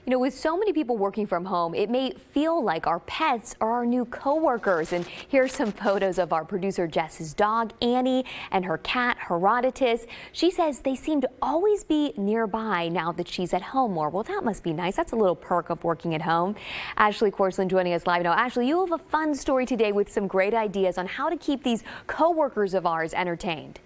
You know, with so many people working from home, it may feel like our pets are our new coworkers. And here's some photos of our producer Jess's dog, Annie, and her cat, Herodotus. She says they seem to always be nearby now that she's at home more. Well, that must be nice. That's a little perk of working at home. Ashley Corsland joining us live now. Ashley, you have a fun story today with some great ideas on how to keep these coworkers of ours entertained.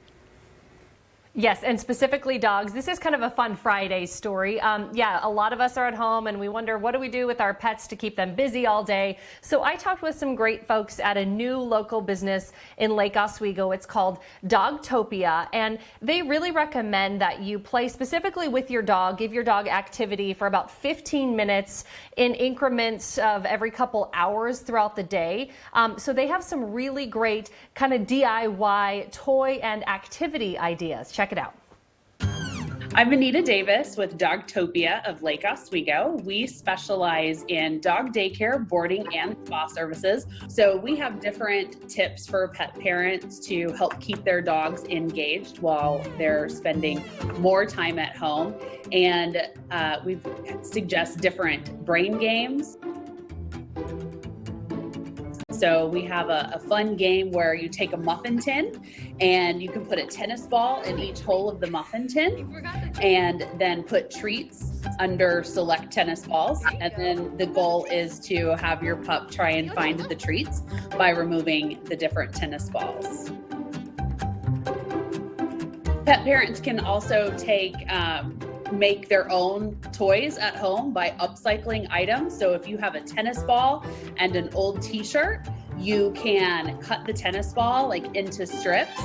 Yes, and specifically dogs. This is kind of a fun Friday story. Yeah, a lot of us are at home and we wonder, what do we do with our pets to keep them busy all day? So I talked with some great folks at a new local business in Lake Oswego. It's called Dogtopia, and they really recommend that you play specifically with your dog, give your dog activity for about 15 minutes in increments of every couple hours throughout the day. So they have some really great kind of DIY toy and activity ideas. Check it out. I'm Anita Davis with Dogtopia of Lake Oswego. We specialize in dog daycare, boarding, and spa services. So we have different tips for pet parents to help keep their dogs engaged while they're spending more time at home. And we suggest different brain games. So we have a fun game where you take a muffin tin and you can put a tennis ball in each hole of the muffin tin and then put treats under select tennis balls. And then the goal is to have your pup try and find the treats by removing the different tennis balls. Pet parents can also make their own toys at home by upcycling items. So if you have a tennis ball and an old t-shirt, you can cut the tennis ball like into strips,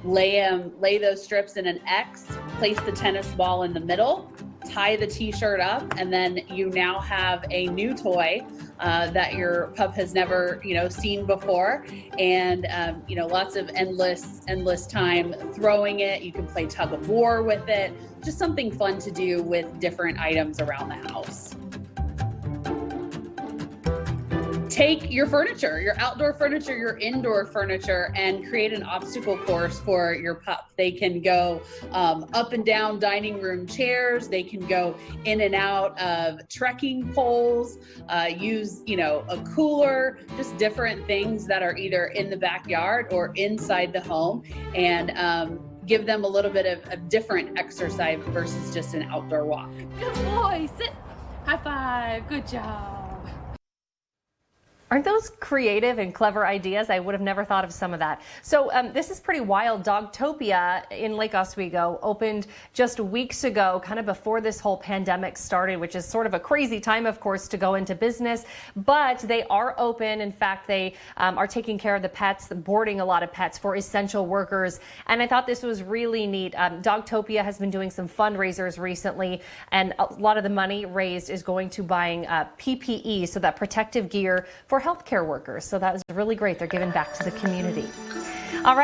lay those strips in an X, place the tennis ball in the middle, tie the t-shirt up, and then you now have a new toy that your pup has never, seen before. And, lots of endless time throwing it. You can play tug of war with it. Just something fun to do with different items around the house. Take your furniture, your outdoor furniture, your indoor furniture, and create an obstacle course for your pup. They can go up and down dining room chairs. They can go in and out of trekking poles, use, a cooler, just different things that are either in the backyard or inside the home, and give them a little bit of a different exercise versus just an outdoor walk. Good boy, sit, high five, good job. Aren't those creative and clever ideas? I would have never thought of some of that. So this is pretty wild. Dogtopia in Lake Oswego opened just weeks ago, kind of before this whole pandemic started, which is sort of a crazy time, of course, to go into business. But they are open. In fact, they are taking care of the pets, boarding a lot of pets for essential workers. And I thought this was really neat. Dogtopia has been doing some fundraisers recently, and a lot of the money raised is going to buying PPE, so that protective gear for healthcare workers. So that was really great. They're giving back to the community. All right.